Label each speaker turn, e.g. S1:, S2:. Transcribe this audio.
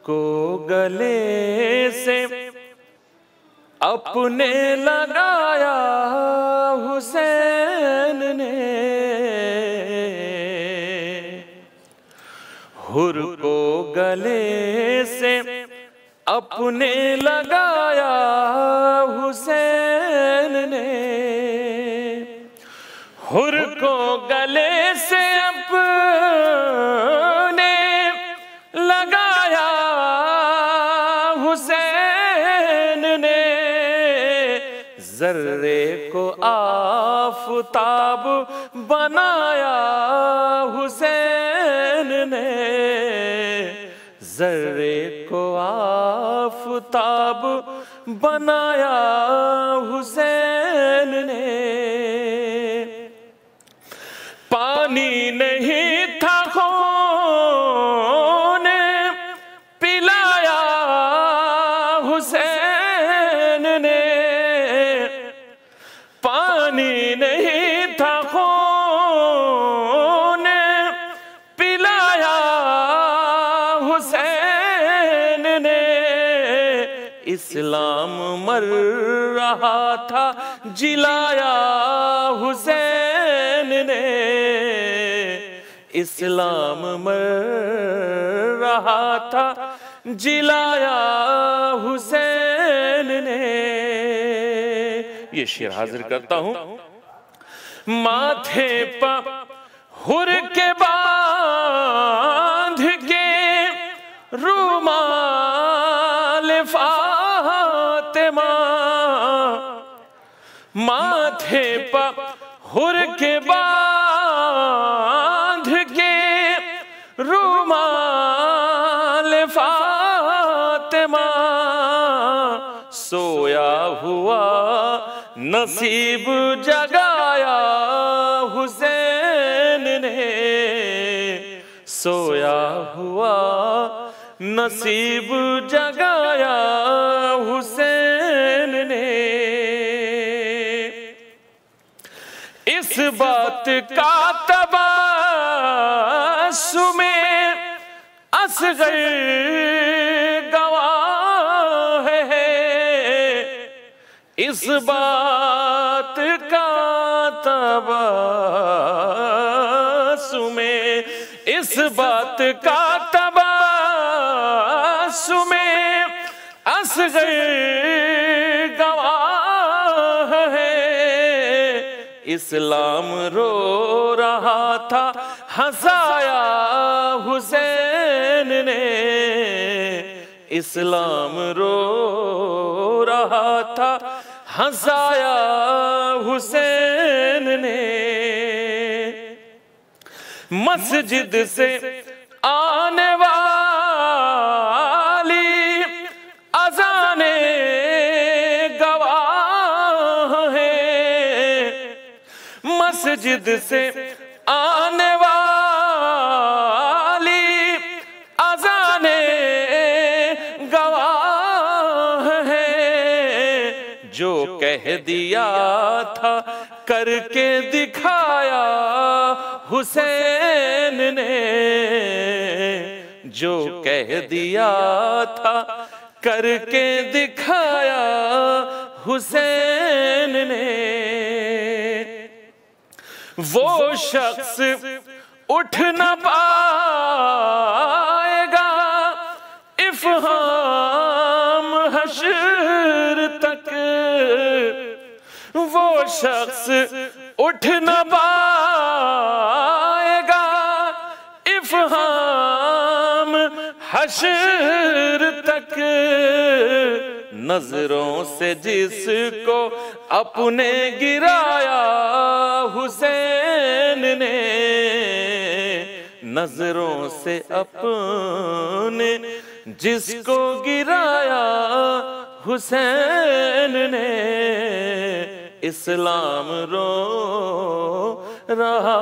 S1: को गले से अपने लगाया हुसैन ने, हुर को गले से अपने लगाया हुसैन ने, हुर को गले से अपने लगाया हुसैन ने, जर्रे को आफताब बनाया हुसैन ने, जर्रे को आफताब बनाया हुसैन ने। पानी नहीं था खून पिलाया हुसैन ने, पानी नहीं था खून पिलाया हुसैन ने, इस्लाम मर रहा था जिलाया हुसैन ने, इस्लाम मर रहा था जिलाया हुसैन ने। ये शेर हाजिर करता हूं। माथे पर हुर के बांध के रुमाल फातिमा, माथे पर हुर के बांध के रुमाल फातिमा, सोया हुआ नसीब जगाया हुसैन ने, सोया हुआ नसीब जगाया हुसैन ने। इस बात का तबस्सुमे असग़र गवाह है, इस बात का तबस्सुमे, इस बात का तबस्सुमे असग़र गवाह है, इस्लाम रो रहा था हंसाया हुसैन ने, इस्लाम रो रहा था हंसाया हुसैन ने। मस्जिद से आने वाली अज़ाने गवाह है, मस्जिद से आने वाली अज़ाने गवाह है, जो कह दिया था करके दिखाया हुसैन ने, जो कह दिया था करके दिखाया हुसैन ने। वो शख्स उठ न पाएगा इफ़हाम हश्र तक, वो शख्स उठ न पाएगा इफ़हाम हश्र तक, नजरों से जिसको अपने गिराया हुसैन ने, नजरों से अपने जिसको गिराया हुसैन ने, इस्लाम रो रहा